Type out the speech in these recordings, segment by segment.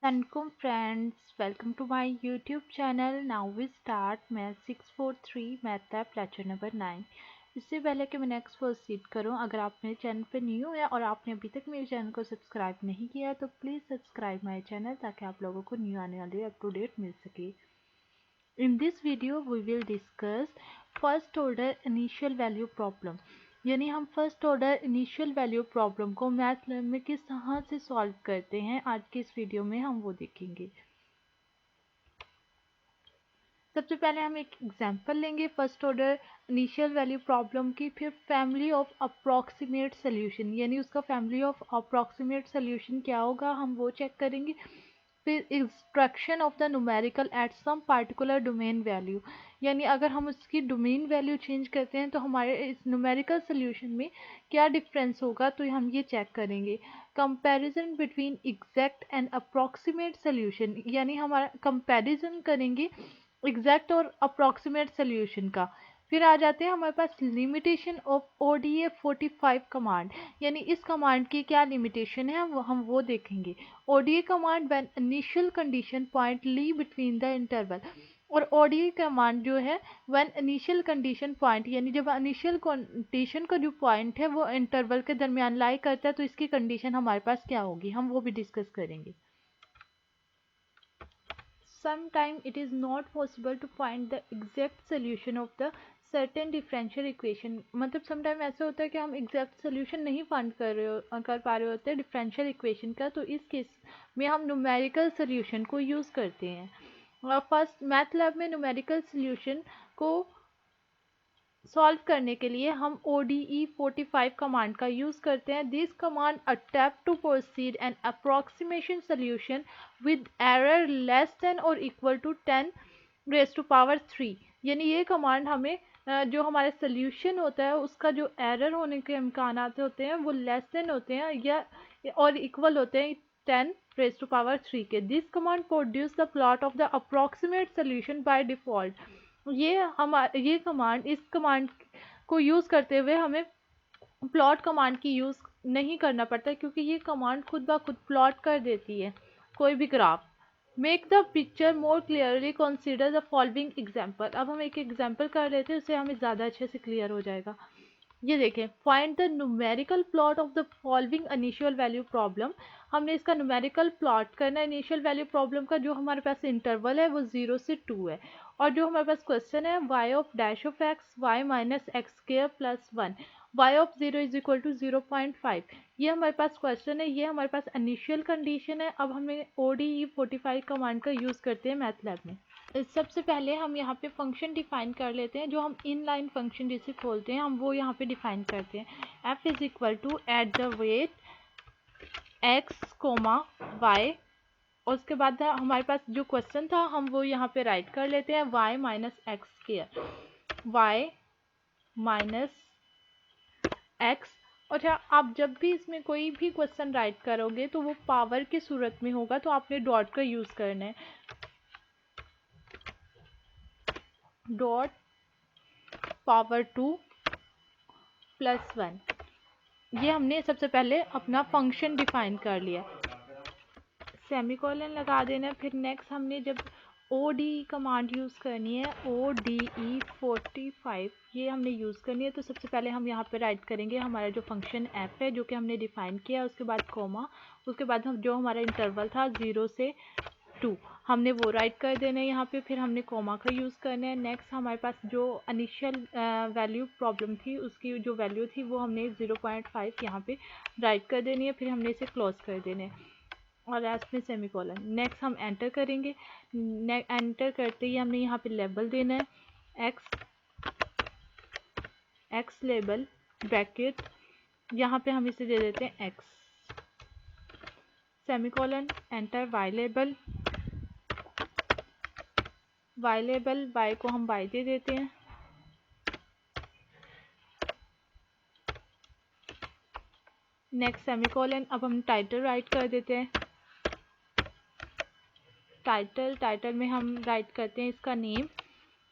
Welcome friends, welcome to my YouTube channel. Now we start Math 643 Math Lab lecture number 9. इससे पहले कि मैं next proceed करूं, अगर आप मेरे चैनल पर न्यू हैं और आपने अभी तक मेरे चैनल को सब्सक्राइब नहीं किया है तो प्लीज़ सब्सक्राइब माय चैनल ताकि आप लोगों को न्यू आने वाली अप टू डेट मिल सके. In this video we will discuss first order initial value problem. यानी हम first order initial value problem को मैथ लैब में किस तरह से सॉल्व करते हैं, आज के इस वीडियो में हम वो देखेंगे. सबसे पहले हम एक एग्जांपल लेंगे first order initial value problem की, फिर फैमिली ऑफ अप्रॉक्सीमेट सोल्यूशन यानी उसका फैमिली ऑफ अप्रॉक्सीमेट सोल्यूशन क्या होगा हम वो चेक करेंगे. फिर extraction of the numerical at some particular domain value, यानी अगर हम उसकी डोमेन वैल्यू चेंज करते हैं तो हमारे इस न्यूमेरिकल सोल्यूशन में क्या डिफरेंस होगा, तो हम ये चेक करेंगे. Comparison between exact and approximate solution, यानी हमारा कंपैरिजन करेंगे एग्जैक्ट और अप्रॉक्सीमेट सोल्यूशन का. फिर आ जाते हैं हमारे पास लिमिटेशन ऑफ ODA 45 कमांड, यानी इस कमांड की क्या लिमिटेशन है हम वो देखेंगे. ODA command when initial condition point lie between the interval, और ODA कमांड जो है व्हेन इनिशियल कंडीशन पॉइंट, यानी जब इनिशियल कंडीशन का जो पॉइंट है वो इंटरवल के दरमियान लाई करता है तो इसकी कंडीशन हमारे पास क्या होगी हम वो भी डिस्कस करेंगे. Sometimes it is not possible to find the exact solution of the certain differential equation. मतलब समटाइम ऐसा होता है कि हम एग्जैक्ट सोल्यूशन नहीं फाइंड कर पा रहे होते डिफरेंशियल इक्वेशन का, तो इस केस में हम न्यूमेरिकल सोल्यूशन को यूज़ करते हैं. फर्स्ट मैथ लैब में न्यूमेरिकल सोल्यूशन को सॉल्व करने के लिए हम ODE 45 कमांड का यूज़ करते हैं. This command attempt to proceed an approximation solution with error less than और equal to 10 raise to power 3, यानी ये कमांड हमें जो हमारा सोल्यूशन होता है उसका जो एरर होने के इम्कान होते हैं वो लेस देन होते हैं या और इक्वल होते हैं 10 रेज टू पावर 3 के. This command produce the plot of the approximate solution by default. ये कमांड इस कमांड को यूज़ करते हुए हमें प्लॉट कमांड की यूज़ नहीं करना पड़ता क्योंकि ये कमांड खुद ब खुद प्लॉट कर देती है कोई भी graph. Make the picture more clearly consider the following example. अब हम एक एग्जाम्पल कर लेते हैं उससे हमें ज़्यादा अच्छे से क्लियर हो जाएगा. ये देखें, find the numerical plot of the following initial value problem. हमने इसका न्यूमेरिकल प्लॉट करना है इनिशियल वैल्यू प्रॉब्लम का. जो हमारे पास इंटरवल है वो 0 से 2 है और जो हमारे पास क्वेश्चन है y of dash of x y minus x square plus 1 y of 0 is equal to 0.5. ये हमारे पास क्वेश्चन है, ये हमारे पास इनिशियल कंडीशन है. अब हमें ODE 45 कमांड का यूज़ करते हैं मैथ लैब में. सबसे पहले हम यहाँ पे फंक्शन डिफाइन कर लेते हैं, जो हम इन लाइन फंक्शन जिसे खोलते हैं हम वो यहाँ पे डिफाइन करते हैं. f is equal to at the rate x comma y, और उसके बाद हमारे पास जो क्वेश्चन था हम वो यहाँ पे राइट कर लेते हैं y minus x square y minus x. और आप जब भी इसमें कोई भी क्वेश्चन राइट करोगे तो वो पावर की सूरत में होगा तो आपने डॉट का यूज़ करना है. डॉट पावर 2 प्लस 1, ये हमने सबसे पहले अपना फंक्शन डिफाइन कर लिया. सेमीकोलन लगा देना. फिर नेक्स्ट हमने जब ODE कमांड यूज़ करनी है ODE 45 ये हमने यूज़ करनी है, तो सबसे पहले हम यहाँ पे राइट करेंगे हमारा जो फंक्शन f है जो कि हमने डिफाइन किया, उसके बाद कोमा, उसके बाद हम जो हमारा इंटरवल था 0 से 2 हमने वो राइट कर देना है यहाँ पे. फिर हमने कोमा का यूज़ करना है. नेक्स्ट हमारे पास जो इनिशियल वैल्यू प्रॉब्लम थी उसकी जो वैल्यू थी वो हमने 0.5 यहाँ पे राइट कर देनी है. फिर हमने इसे क्लोज कर देना है और लास्ट में सेमीकोलन. नेक्स्ट हम एंटर करेंगे. एंटर करते ही हमने यहाँ पे लेबल देना है एक्स लेबल ब्रैकेट, यहाँ पे हम इसे दे देते हैं x semicolon. Enter y label y को हम y दे देते हैं. Next semicolon. अब हम टाइटल राइट कर देते हैं. टाइटल में हम राइट करते हैं इसका name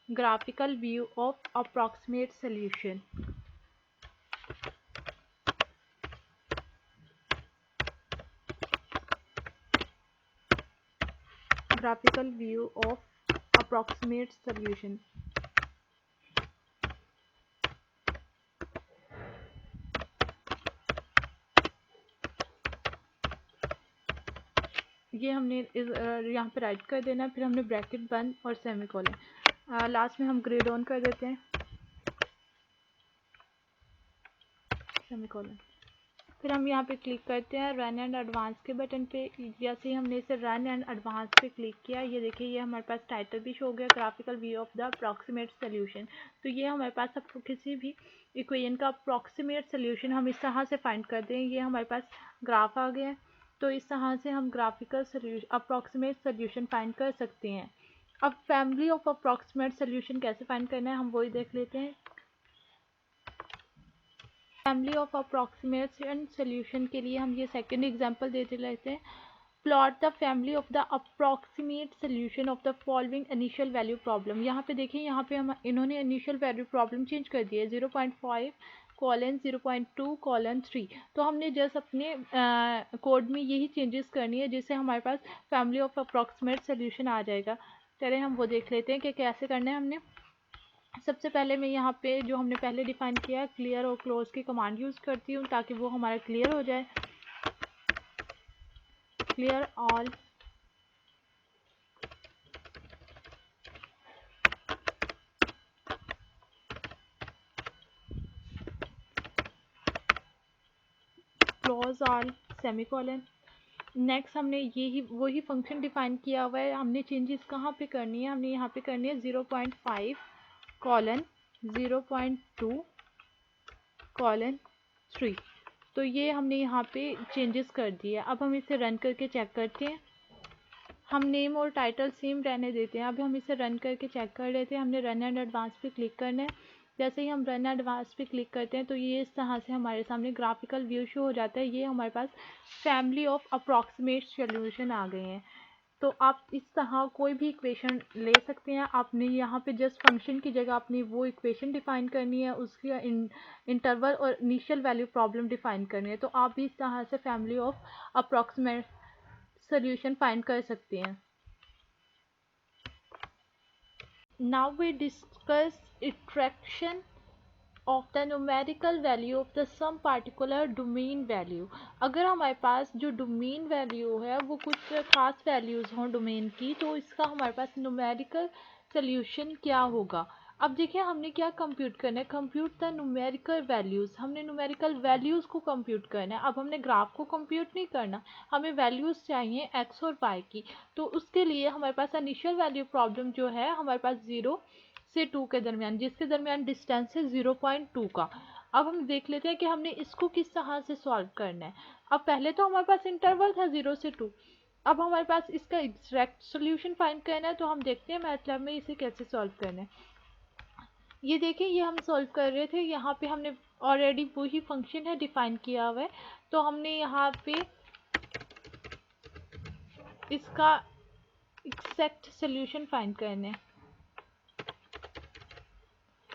graphical view of approximate solution. graphical view of approximate solution. ये हमने यहाँ पे राइट कर देना, फिर हमने ब्रैकेट बंद और सेमीकोलन। लास्ट में हम ग्रेड ऑन कर देते हैं, सेमीकोलन। फिर हम यहाँ पे क्लिक करते हैं रन एंड एडवांस के बटन पे। जैसे ही हमने इसे रन एंड एडवांस पे क्लिक किया, ये देखिए ये हमारे पास टाइटल भी शो हो गया, graphical view of the approximate solution. तो ये हमारे पास अब किसी भी इक्वेशन का अप्रॉक्सीमेट सोल्यूशन हम इस तरह से फाइंड कर दें। ये हमारे पास ग्राफ आ गया है, तो इस तरह से हम graphical solution approximate solution find कर सकते हैं। अब फैमिली ऑफ अप्रॉक्सीमेट सोल्यूशन कैसे फाइंड करना है हम वही देख लेते हैं। फैमिली ऑफ अप्रॉक्सीमेशन सोल्यूशन के लिए हम ये सेकंड एग्जांपल देते लेते हैं। Plot the family of the approximate solution of the following initial value problem. यहाँ पे देखिए, यहाँ पे हम इन्होंने इनिशियल वैल्यू प्रॉब्लम चेंज कर दी है 0.5 कॉलन 0.2 कॉलन 3। तो हमने जस्ट अपने कोड में यही चेंजेस करनी है जिससे हमारे पास फैमिली ऑफ अप्रॉक्सीमेट सोल्यूशन आ जाएगा। चलिए हम वो देख लेते हैं कि कैसे करना है हमने। सबसे पहले मैं यहाँ पे जो हमने पहले डिफाइन किया क्लियर और क्लोज की कमांड यूज़ करती हूँ ताकि वो हमारा क्लियर हो जाए। Clear all close all semicolon. Next हमने यही वही फंक्शन डिफाइन किया हुआ है। हमने चेंजेस कहाँ पे करनी है, हमने यहाँ पे करनी है 0.5 कॉलन 0.2 कॉलन 3। तो ये हमने यहाँ पे चेंजेस कर दिया। अब हम इसे रन करके चेक करते हैं। हम नेम और टाइटल सेम रहने देते हैं। अब हम इसे रन करके चेक कर लेते हैं। हमने रन एंड एडवांस पे क्लिक करना है। जैसे ही हम रन एंड एडवांस पे क्लिक करते हैं तो ये इस तरह से हमारे सामने ग्राफिकल व्यू शो हो जाता है। ये हमारे पास फैमिली ऑफ अप्रॉक्सीमेट सोल्यूशन आ गए हैं। तो आप इस तरह कोई भी इक्वेशन ले सकते हैं। आपने यहाँ पे जस्ट फंक्शन की जगह अपनी वो इक्वेशन डिफाइन करनी है, उसकी इंटरवल और इनिशियल वैल्यू प्रॉब्लम डिफाइन करनी है। तो आप भी इस तरह से family of approximate solution find कर सकते हैं। Now we discuss extraction of the numerical value of the some particular domain value। अगर हमारे पास जो डोमेन वैल्यू है वो कुछ खास वैल्यूज़ हों डोमेन की, तो इसका हमारे पास न्यूमेरिकल सोल्यूशन क्या होगा। अब देखिए हमने क्या कंप्यूट करना है, कंप्यूट द न्यूमेरिकल वैल्यूज़। हमने न्यूमेरिकल वैल्यूज़ को कंप्यूट करना है। अब हमने ग्राफ को कंप्यूट नहीं करना, हमें वैल्यूज़ चाहिए एक्स और वाई की। तो उसके लिए हमारे पास इनिशियल वैल्यू प्रॉब्लम जो है हमारे पास 0 से 2 के दरमियान, जिसके दरमियान डिस्टेंस है 0.2 का। अब हम देख लेते हैं कि हमने इसको किस तरह से सॉल्व करना है। अब पहले तो हमारे पास इंटरवल था 0 से 2। अब हमारे पास इसका एग्जैक्ट सॉल्यूशन फाइंड करना है। तो हम देखते हैं मैथलैब में इसे कैसे सॉल्व करना है। ये देखिए ये हम सॉल्व कर रहे थे, यहाँ पे हमने ऑलरेडी वही फंक्शन है डिफाइन किया हुआ है। तो हमने यहाँ पे इसका एग्जैक्ट सॉल्यूशन फाइंड करना है।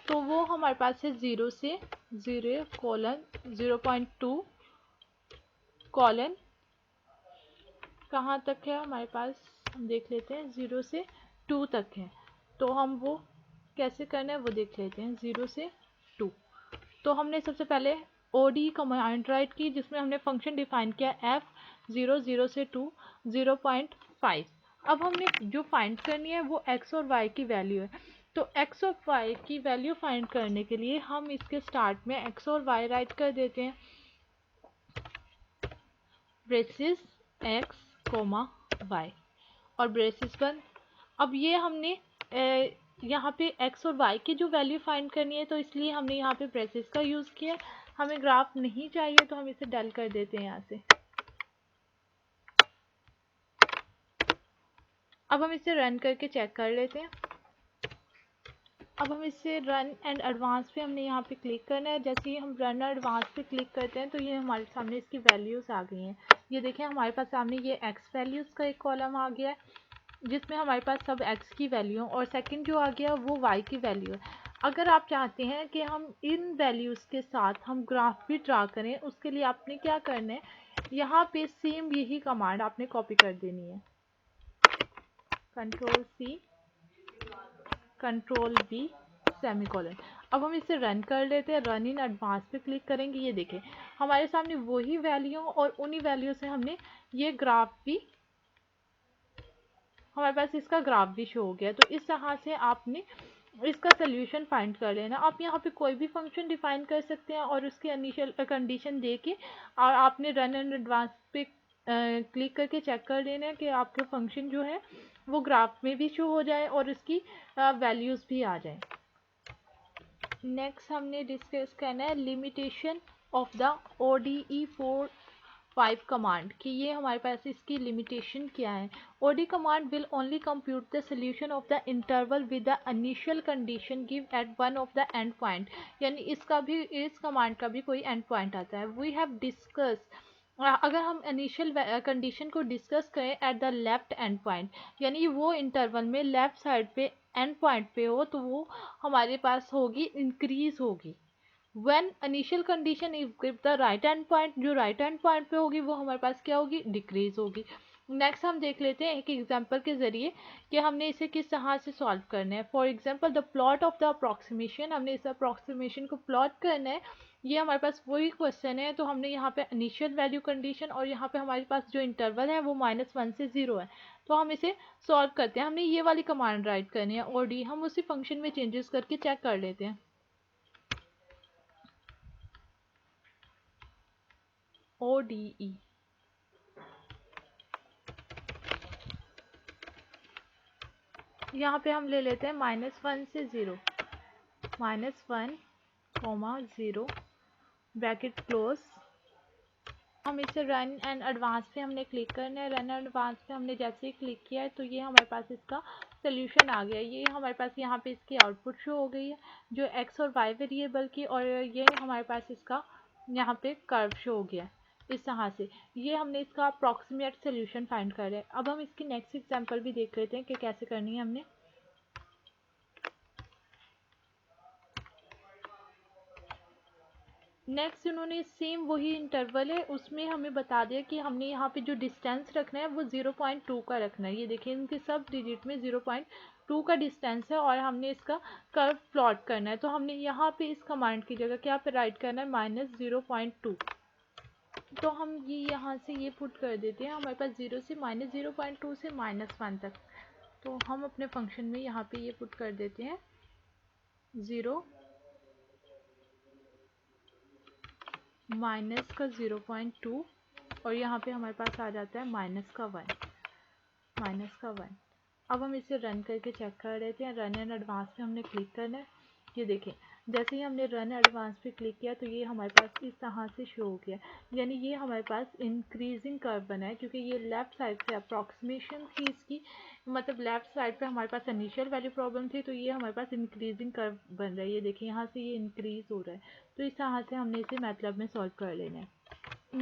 तो वो हमारे पास है 0 से 0 कॉलन 0.2 कॉलन कहाँ तक है हमारे पास, हम देख लेते हैं 0 से 2 तक है। तो हम वो कैसे करना है वो देख लेते हैं 0 से 2। तो हमने सबसे पहले OD कमांड राइट की जिसमें हमने फंक्शन डिफाइन किया f 0 से 2 0.5। अब हमने जो फाइंड करनी है वो x और y की वैल्यू है। तो x और y की वैल्यू फाइंड करने के लिए हम इसके स्टार्ट में x और y राइट कर देते हैं, ब्रेसिस x y और ब्रेसिस बंद। अब ये हमने यहाँ पे x और y की जो वैल्यू फाइंड करनी है तो इसलिए हमने यहाँ पे ब्रेसिस का यूज़ किया। हमें ग्राफ नहीं चाहिए तो हम इसे डल कर देते हैं यहाँ से। अब हम इसे रन करके चेक कर लेते हैं। अब हम इसे रन एंड एडवांस पे हमने यहाँ पे क्लिक करना है। जैसे ही हम रन एडवांस पे क्लिक करते हैं तो ये हमारे सामने इसकी वैल्यूज़ आ गई हैं। ये देखें हमारे पास सामने ये x वैल्यूज़ का एक कॉलम आ गया है जिसमें हमारे पास सब x की वैल्यू और सेकंड जो आ गया वो y की वैल्यू है। अगर आप चाहते हैं कि हम इन वैल्यूज़ के साथ हम ग्राफ भी ड्रा करें, उसके लिए आपने क्या करना है, यहाँ पे सेम यही कमांड आपने कॉपी कर देनी है। Control C, control V, semicolon. अब हम इसे रन कर लेते हैं, रन इन एडवांस पे क्लिक करेंगे। ये देखें हमारे सामने वही वैल्यू और उन्हीं वैल्यू से हमने ये ग्राफ भी, हमारे पास इसका ग्राफ भी शो हो गया। तो इस तरह से आपने इसका सोल्यूशन फाइंड कर लेना। आप यहाँ पे कोई भी फंक्शन डिफाइन कर सकते हैं और उसकी इनिशियल कंडीशन दे के और आपने रन एंड एडवांस पे क्लिक करके चेक कर लेना है कि आपके फंक्शन जो है वो ग्राफ में भी शो हो जाए और उसकी वैल्यूज़ भी आ जाए। नेक्स्ट हमने डिस्कस करना है limitation of the ODE 4.5 command कि ये हमारे पास इसकी लिमिटेशन क्या है। ODE command will only compute the solution of the interval with the initial condition give eight one of the end point. यानी इसका भी, इस कमांड का भी कोई एंड पॉइंट आता है। वी हैव डिस्कस, अगर हम इनिशियल कंडीशन को डिस्कस करें at the left and point, यानी वो इंटरवल में लेफ्ट साइड पे एंड पॉइंट पे हो तो वो हमारे पास होगी इंक्रीज होगी। When initial condition if give the right and point, जो राइट एंड पॉइंट पे होगी वो हमारे पास क्या होगी, डिक्रीज होगी। नेक्स्ट हम देख लेते हैं एक एग्जांपल के जरिए कि हमने इसे किस तरह से सॉल्व करना है। For example the plot of the approximation, हमने इस अप्रॉक्सीमेशन को प्लॉट करना है। ये हमारे पास वही क्वेश्चन है, तो हमने यहाँ पे इनिशियल वैल्यू कंडीशन और यहाँ पे हमारे पास जो इंटरवल है वो -1 से 0 है। तो हम इसे सॉल्व करते हैं। हमने ये वाली कमांड राइट करनी है OD, हम उसी फंक्शन में चेंजेस करके चेक कर लेते हैं। ODE यहाँ पे हम ले लेते हैं -1 से 0, -1, 0 ब्रैकेट क्लोज। हम इसे रन एंड एडवांस पे हमने क्लिक करना है। रन एंड एडवांस पे हमने जैसे ही क्लिक किया है तो ये हमारे पास इसका सोल्यूशन आ गया। ये हमारे पास यहाँ पे इसकी आउटपुट शो हो गई है जो x और y वेरिएबल की, और ये हमारे पास इसका यहाँ पे कर्व शो हो गया इस तरह से। ये हमने इसका अप्रॉक्सीमेट सोल्यूशन फाइंड कर रहे हैं। अब हम इसकी नेक्स्ट एग्जांपल भी देख लेते हैं कि कैसे करनी है हमने। नेक्स्ट उन्होंने सेम वही इंटरवल है उसमें हमें बता दिया कि हमने यहाँ पे जो डिस्टेंस रखना है वो 0.2 का रखना है। ये देखिए इनके सब डिजिट में 0.2 का डिस्टेंस है और हमने इसका कर्व प्लॉट करना है। तो हमने यहाँ पे इस कमांड की जगह क्या पे राइट करना है, -0.2। तो हम ये यहाँ से ये पुट कर देते हैं हमारे पास 0 से -0.2 से -1 तक। तो हम अपने फंक्शन में यहाँ पे ये पुट कर देते हैं 0 माइनस का 0.2 और यहाँ पे हमारे पास आ जाता है -1। अब हम इसे रन करके चेक कर लेते हैं। रन एंड एडवांस पे हमने क्लिक करना है। ये देखें जैसे ही हमने रन एडवांस पे क्लिक किया तो ये हमारे पास इस तरह से शो हो गया। यानी ये हमारे पास इंक्रीजिंग कर्व बना है क्योंकि ये लेफ्ट साइड से अप्रॉक्सीमेशन थी इसकी, मतलब लेफ्ट साइड पे हमारे पास इनिशियल वैल्यू प्रॉब्लम थी तो ये हमारे पास इंक्रीजिंग कर्व बन रहा है। ये देखिए यहाँ से ये इंक्रीज हो रहा है। तो इस तरह से हमने इसे मैटलैब में सॉल्व कर लेना है।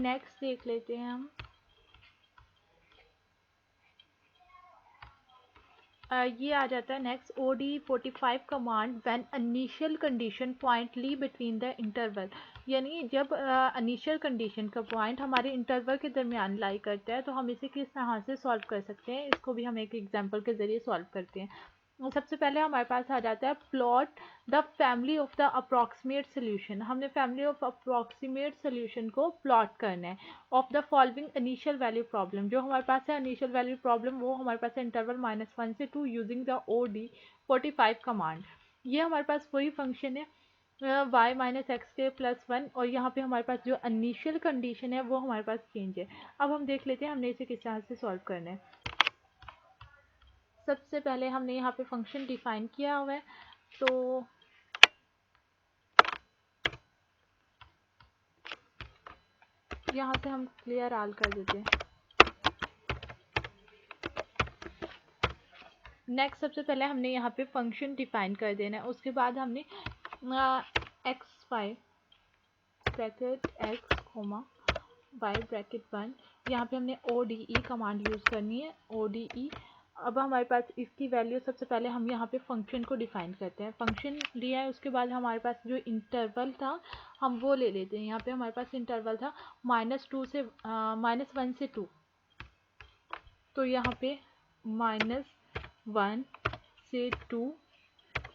नेक्स्ट देख लेते हैं हम। ये आ जाता है next ODE 45 command when initial condition point lie between the interval. यानी जब इनिशियल कंडीशन का पॉइंट हमारे इंटरवल के दरमियान लाई करता है तो हम इसे किस तरह से सॉल्व कर सकते हैं, इसको भी हम एक एग्जांपल के ज़रिए सॉल्व करते हैं। सबसे पहले हमारे पास आ जाता है plot the family of the approximate solution. हमने फैमिली ऑफ अप्रॉक्सीमेट सोल्यूशन को प्लॉट करना है of the following initial value problem. जो हमारे पास है इनिशियल वैल्यू प्रॉब्लम वो हमारे पास है इंटरवल -1 से 2 यूजिंग द ODE 45 कमांड। ये हमारे पास वही फंक्शन है y - x के +1 और यहाँ पे हमारे पास जो इनिशियल कंडीशन है वो हमारे पास चेंज है। अब हम देख लेते हैं हमने इसे किस तरह से सॉल्व करना है। सबसे पहले हमने यहाँ पे फंक्शन डिफाइन किया हुआ है तो यहाँ से हम क्लियर ऑल कर देते हैं। नेक्स्ट सबसे पहले हमने यहाँ पे फंक्शन डिफाइन कर देना है। उसके बाद हमने x5 bracket x y bracket 1 यहाँ पे हमने ODE कमांड यूज़ करनी है ODE। अब हमारे पास इसकी वैल्यू सबसे पहले हम यहाँ पे फंक्शन को डिफाइन करते हैं। फंक्शन लिया है उसके बाद हमारे पास जो इंटरवल था हम वो ले लेते हैं। यहाँ पे हमारे पास इंटरवल था -2 से -1 से 2, तो यहाँ पे 1 से 2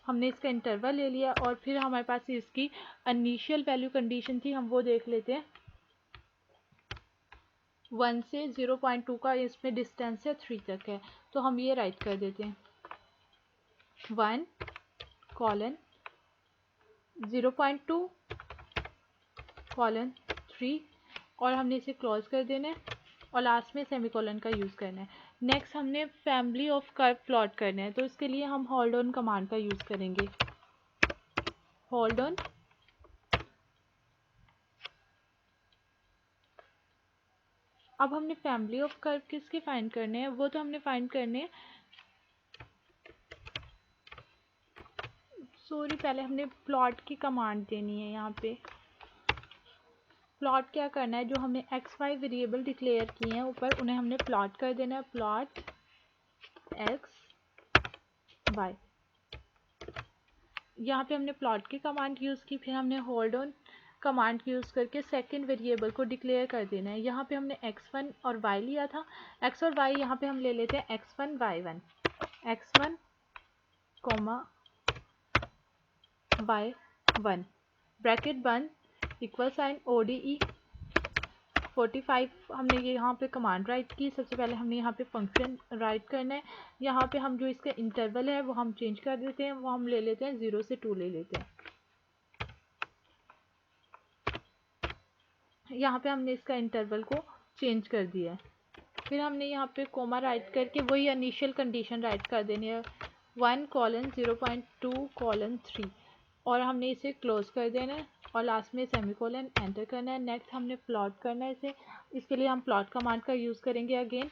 हमने इसका इंटरवल ले लिया और फिर हमारे पास इसकी इनिशियल वैल्यू कंडीशन थी, हम वो देख लेते हैं। 1 से 0.2 का इसमें डिस्टेंस है 3 तक है, तो हम ये राइट कर देते हैं 1 कॉलन 0.2 कॉलन 3 और हमने इसे क्लोज कर देना है और लास्ट में सेमीकोलन का यूज़ करना है। नेक्स्ट हमने फैमिली ऑफ कर्व प्लॉट करना है, तो इसके लिए हम होल्ड ऑन कमांड का यूज़ करेंगे। होल्ड ऑन अब हमने फैमिली ऑफ कर्व किसके फाइंड करने हैं, वो तो हमने फाइंड करने हैं, सॉरी पहले हमने प्लॉट की कमांड देनी है। यहाँ पे प्लॉट क्या करना है, जो हमने एक्स वाई वेरिएबल डिक्लेयर किए हैं ऊपर, उन्हें हमने प्लॉट कर देना है। प्लॉट एक्स वाई, यहाँ पे हमने प्लॉट की कमांड यूज़ की, फिर हमने होल्ड ऑन कमांड यूज़ करके सेकंड वेरिएबल को डिक्लेयर कर देना है। यहाँ पे हमने x1 और y लिया था, x और y यहाँ पे हम ले लेते हैं x1 y1, x1 y1 bracket बंद इक्वल साइन ODE 45 हमने ये यहाँ पे कमांड राइट की। सबसे पहले हमने यहाँ पे फंक्शन राइट करना है। यहाँ पे हम जो इसका इंटरवल है वो हम चेंज कर देते हैं, वो हम ले लेते हैं 0 से 2 ले लेते हैं। यहाँ पे हमने इसका इंटरवल को चेंज कर दिया है। फिर हमने यहाँ पे कोमा राइट करके वही इनिशियल कंडीशन राइट कर देनी है 1 कॉलन 0.2 कॉलन 3 और हमने इसे क्लोज कर देना है और लास्ट में सेमीकोलन एंटर करना है। नेक्स्ट हमने प्लॉट करना है इसे, इसके लिए हम प्लॉट कमांड का यूज़ करेंगे। Again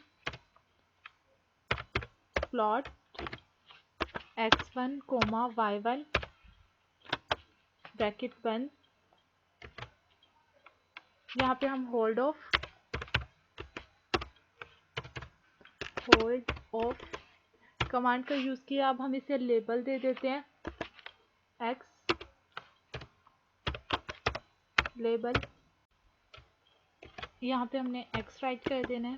plot x1 y1 bracket बंद, यहाँ पे हम होल्ड ऑफ कमांड का यूज़ किया। अब हम इसे लेबल दे देते हैं x लेबल, यहाँ पे हमने x राइट कर देना है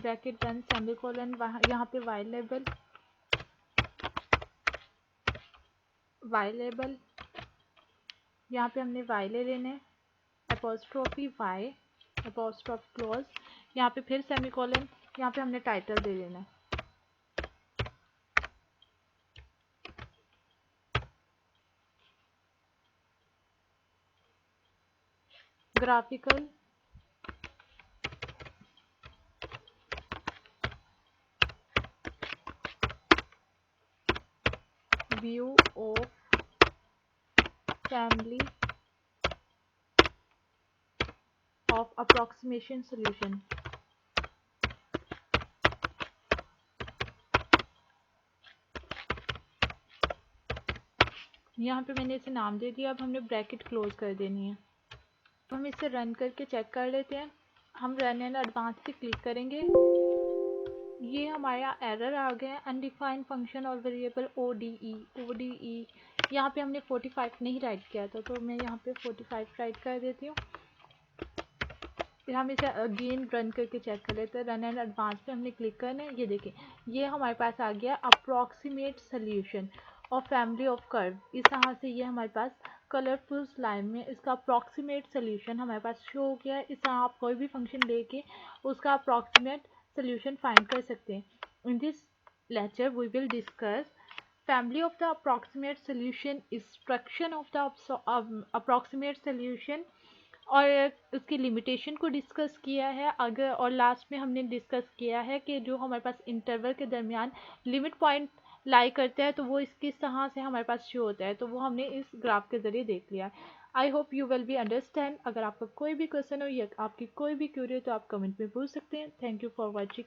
ब्रैकेट बंद सेमीकोलन, यहाँ पे y लेबल यहाँ पे हमने y ले लेने हैं एपोस्ट्रोफी y एपोस्ट्रोफ क्लोज, यहाँ पे फिर सेमीकोलन, यहाँ पे हमने टाइटल दे देना है graphical view of family of approximation solution. यहाँ पे मैंने इसे नाम दे दिया। अब हमने ब्रैकेट क्लोज कर देनी है। तो हम इसे रन करके चेक कर लेते हैं। हम रन एंड एडवांस पे क्लिक करेंगे, ये हमारा एरर आ गया है अनडिफाइंड फंक्शन और वेरिएबल ODE। यहाँ पे हमने 45 नहीं राइट किया था, तो मैं यहाँ पे 45 राइट कर देती हूँ। फिर हम इसे अगेन रन करके चेक कर लेते हैं। रन एंड एडवांस पे हमने क्लिक करना है। ये देखें, ये हमारे पास आ गया approximate solution of family of curve. इस तरह से ये हमारे पास कलरफुल स्लाइड में इसका अप्रॉक्सीमेट सोल्यूशन हमारे पास शो हो गया है। इस तरह आप कोई भी फंक्शन लेके उसका अप्रॉक्सीमेट सोल्यूशन फाइंड कर सकते हैं। In this lecture we will discuss family of the approximate solution, instruction of the approximate solution और उसकी लिमिटेशन को डिस्कस किया है। अगर और लास्ट में हमने डिस्कस किया है कि जो हमारे पास इंटरवल के दरमियान लिमिट पॉइंट लाई करता है तो वो किस तरह से हमारे पास शो होता है, तो वो हमने इस ग्राफ के ज़रिए देख लिया। I hope you will be understand. अगर आपका कोई भी क्वेश्चन हो या आपकी कोई भी क्यूरी हो तो आप कमेंट में पूछ सकते हैं। Thank you for watching.